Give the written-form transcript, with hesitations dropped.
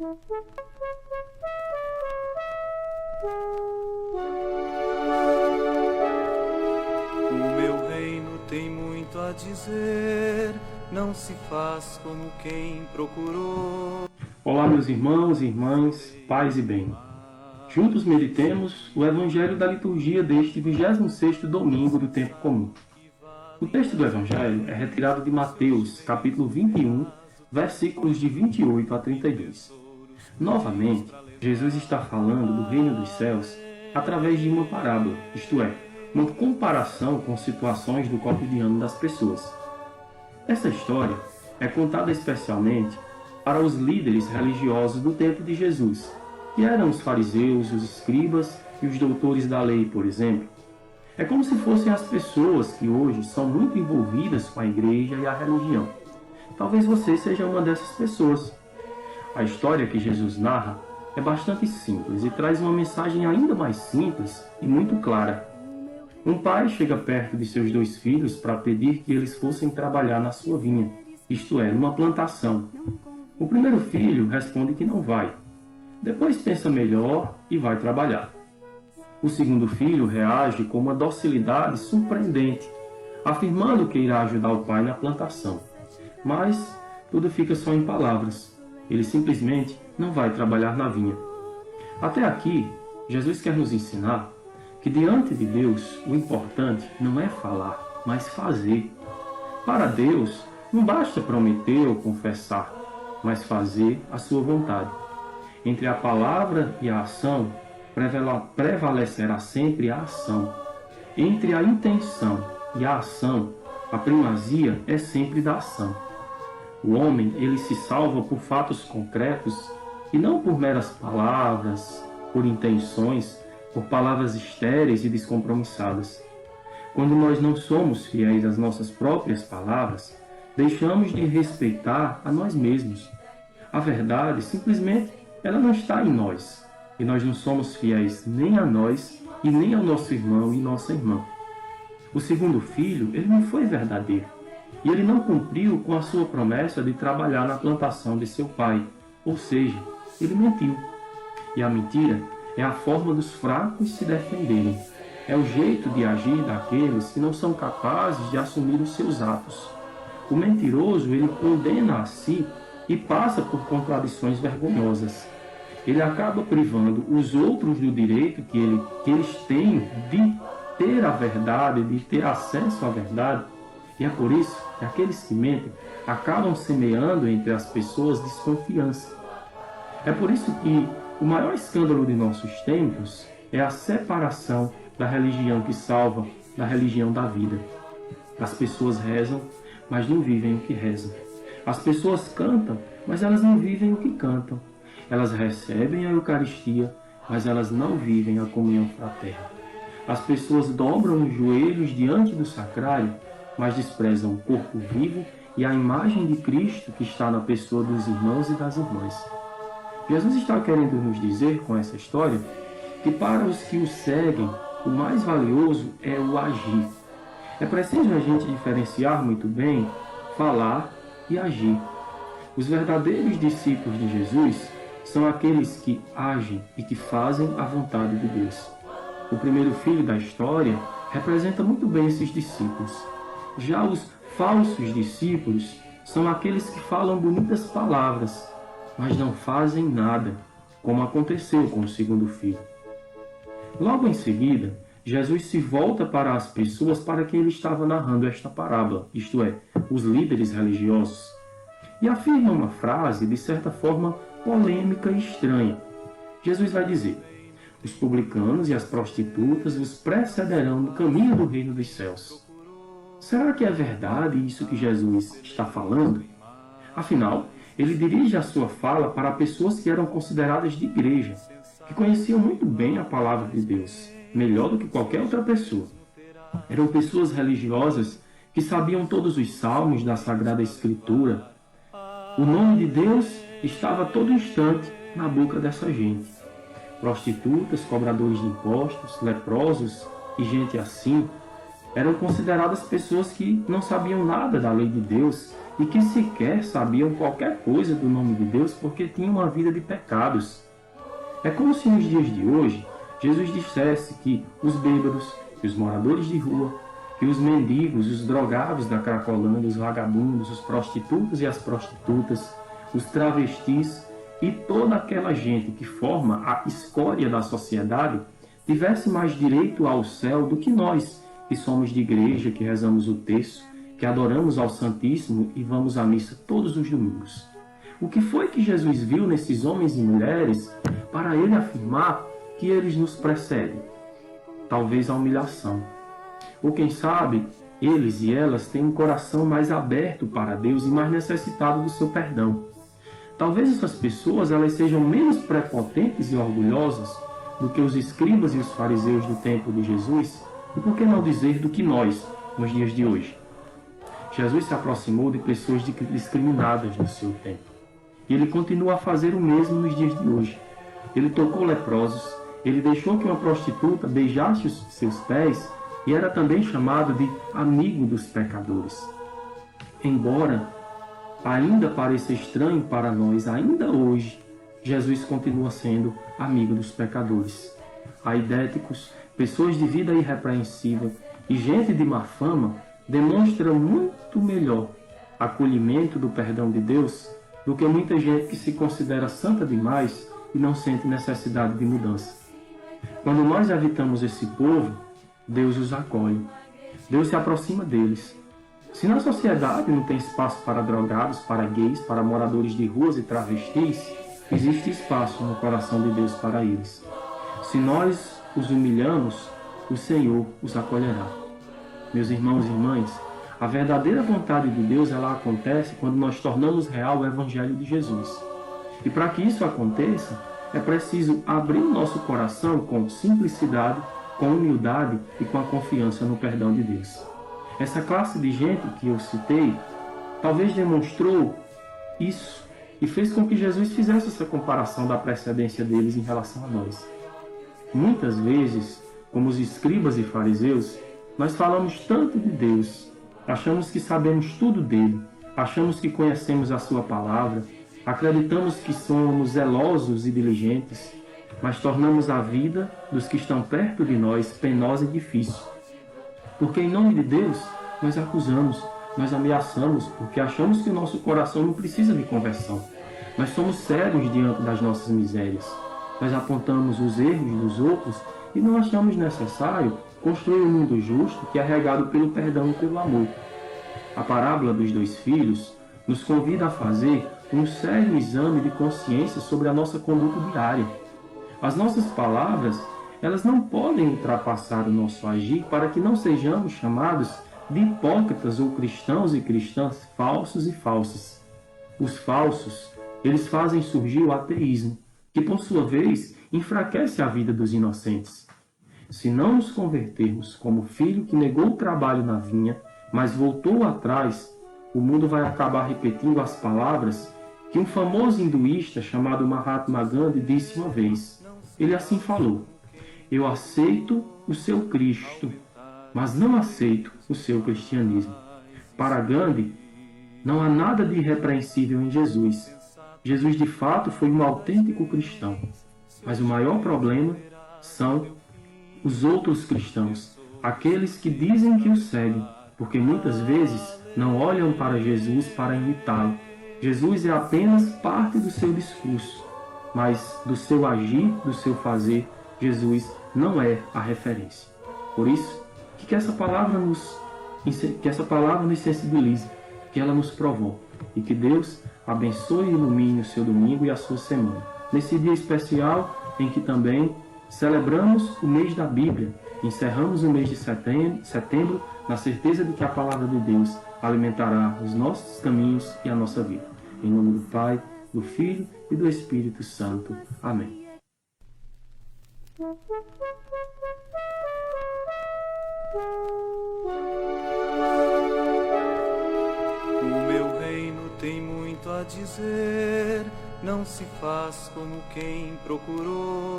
O meu reino tem muito a dizer, não se faz como quem procurou. Olá, meus irmãos e irmãs, paz e bem. Juntos meditemos o Evangelho da liturgia deste 26º domingo do tempo comum. O texto do Evangelho é retirado de Mateus, capítulo 21, versículos de 28 a 32. Novamente, Jesus está falando do reino dos céus através de uma parábola, isto é, uma comparação com situações do cotidiano das pessoas. Essa história é contada especialmente para os líderes religiosos do tempo de Jesus, que eram os fariseus, os escribas e os doutores da lei, por exemplo. É como se fossem as pessoas que hoje são muito envolvidas com a igreja e a religião. Talvez você seja uma dessas pessoas. A história que Jesus narra é bastante simples e traz uma mensagem ainda mais simples e muito clara. Um pai chega perto de seus 2 filhos para pedir que eles fossem trabalhar na sua vinha, isto é, numa plantação. O primeiro filho responde que não vai. Depois pensa melhor e vai trabalhar. O segundo filho reage com uma docilidade surpreendente, afirmando que irá ajudar o pai na plantação. Mas tudo fica só em palavras. Ele simplesmente não vai trabalhar na vinha. Até aqui, Jesus quer nos ensinar que diante de Deus o importante não é falar, mas fazer. Para Deus, não basta prometer ou confessar, mas fazer a sua vontade. Entre a palavra e a ação, prevalecerá sempre a ação. Entre a intenção e a ação, a primazia é sempre da ação. O homem, ele se salva por fatos concretos e não por meras palavras, por intenções, por palavras estéreis e descompromissadas. Quando nós não somos fiéis às nossas próprias palavras, deixamos de respeitar a nós mesmos. A verdade, simplesmente, ela não está em nós. E nós não somos fiéis nem a nós e nem ao nosso irmão e nossa irmã. O segundo filho, ele não foi verdadeiro. E ele não cumpriu com a sua promessa de trabalhar na plantação de seu pai. Ou seja, ele mentiu. E a mentira é a forma dos fracos se defenderem. É o jeito de agir daqueles que não são capazes de assumir os seus atos. O mentiroso, ele condena a si e passa por contradições vergonhosas. Ele acaba privando os outros do direito que eles têm de ter a verdade, de ter acesso à verdade. E é por isso que aqueles que mentem acabam semeando entre as pessoas desconfiança. É por isso que o maior escândalo de nossos tempos é a separação da religião que salva da religião da vida. As pessoas rezam, mas não vivem o que rezam. As pessoas cantam, mas elas não vivem o que cantam. Elas recebem a Eucaristia, mas elas não vivem a comunhão fraterna. As pessoas dobram os joelhos diante do sacrário, mas desprezam o corpo vivo e a imagem de Cristo que está na pessoa dos irmãos e das irmãs. Jesus está querendo nos dizer com essa história que para os que o seguem, o mais valioso é o agir. É preciso a gente diferenciar muito bem falar e agir. Os verdadeiros discípulos de Jesus são aqueles que agem e que fazem a vontade de Deus. O primeiro filho da história representa muito bem esses discípulos. Já os falsos discípulos são aqueles que falam bonitas palavras, mas não fazem nada, como aconteceu com o segundo filho. Logo em seguida, Jesus se volta para as pessoas para quem ele estava narrando esta parábola, isto é, os líderes religiosos, e afirma uma frase, de certa forma, polêmica e estranha. Jesus vai dizer: os publicanos e as prostitutas os precederão no caminho do reino dos céus. Será que é verdade isso que Jesus está falando? Afinal, ele dirige a sua fala para pessoas que eram consideradas de igreja, que conheciam muito bem a palavra de Deus, melhor do que qualquer outra pessoa. Eram pessoas religiosas que sabiam todos os salmos da Sagrada Escritura. O nome de Deus estava a todo instante na boca dessa gente. Prostitutas, cobradores de impostos, leprosos e gente assim eram consideradas pessoas que não sabiam nada da lei de Deus e que sequer sabiam qualquer coisa do nome de Deus porque tinham uma vida de pecados. É como se nos dias de hoje Jesus dissesse que os bêbados, que os moradores de rua, que os mendigos, os drogados da Cracolândia, os vagabundos, os prostitutos e as prostitutas, os travestis e toda aquela gente que forma a escória da sociedade tivesse mais direito ao céu do que nós, que somos de igreja, que rezamos o terço, que adoramos ao Santíssimo e vamos à missa todos os domingos. O que foi que Jesus viu nesses homens e mulheres para ele afirmar que eles nos precedem? Talvez a humilhação. Ou quem sabe, eles e elas têm um coração mais aberto para Deus e mais necessitado do seu perdão. Talvez essas pessoas elas sejam menos prepotentes e orgulhosas do que os escribas e os fariseus do tempo de Jesus, e por que não dizer do que nós, nos dias de hoje. Jesus se aproximou de pessoas discriminadas no seu tempo. E ele continua a fazer o mesmo nos dias de hoje. Ele tocou leprosos, ele deixou que uma prostituta beijasse os seus pés e era também chamado de amigo dos pecadores. Embora ainda pareça estranho para nós, ainda hoje, Jesus continua sendo amigo dos pecadores. Aidéticos, pessoas de vida irrepreensível e gente de má fama demonstram muito melhor acolhimento do perdão de Deus do que muita gente que se considera santa demais e não sente necessidade de mudança. Quando nós evitamos esse povo, Deus os acolhe. Deus se aproxima deles. Se na sociedade não tem espaço para drogados, para gays, para moradores de ruas e travestis, existe espaço no coração de Deus para eles. Se nós os humilhamos, o Senhor os acolherá. Meus irmãos e irmãs, a verdadeira vontade de Deus ela acontece quando nós tornamos real o Evangelho de Jesus. E para que isso aconteça, é preciso abrir o nosso coração com simplicidade, com humildade e com a confiança no perdão de Deus. Essa classe de gente que eu citei, talvez demonstrou isso e fez com que Jesus fizesse essa comparação da precedência deles em relação a nós. Muitas vezes, como os escribas e fariseus, nós falamos tanto de Deus, achamos que sabemos tudo dele, achamos que conhecemos a sua palavra, acreditamos que somos zelosos e diligentes, mas tornamos a vida dos que estão perto de nós penosa e difícil. Porque em nome de Deus, nós acusamos, nós ameaçamos, porque achamos que o nosso coração não precisa de conversão. Nós somos sérios diante das nossas misérias. Nós apontamos os erros dos outros e não achamos necessário construir um mundo justo que é regado pelo perdão e pelo amor. A parábola dos dois filhos nos convida a fazer um sério exame de consciência sobre a nossa conduta diária. As nossas palavras, elas não podem ultrapassar o nosso agir para que não sejamos chamados de hipócritas ou cristãos e cristãs falsos e falsas. Os falsos, eles fazem surgir o ateísmo, que por sua vez enfraquece a vida dos inocentes. Se não nos convertermos como o filho que negou o trabalho na vinha, mas voltou atrás, o mundo vai acabar repetindo as palavras que um famoso hinduísta chamado Mahatma Gandhi disse uma vez. Ele assim falou: eu aceito o seu Cristo, mas não aceito o seu cristianismo. Para Gandhi, não há nada de irrepreensível em Jesus. Jesus de fato foi um autêntico cristão. Mas o maior problema são os outros cristãos, aqueles que dizem que o seguem, porque muitas vezes não olham para Jesus para imitá-lo. Jesus é apenas parte do seu discurso, mas do seu agir, do seu fazer, Jesus não é a referência. Por isso, que essa palavra nos sensibilize, que ela nos provoque e que Deus abençoe e ilumine o seu domingo e a sua semana. Nesse dia especial em que também celebramos o mês da Bíblia, encerramos o mês de setembro na certeza de que a palavra de Deus alimentará os nossos caminhos e a nossa vida. Em nome do Pai, do Filho e do Espírito Santo. Amém. O meu reino tem muito a dizer, não se faz como quem procurou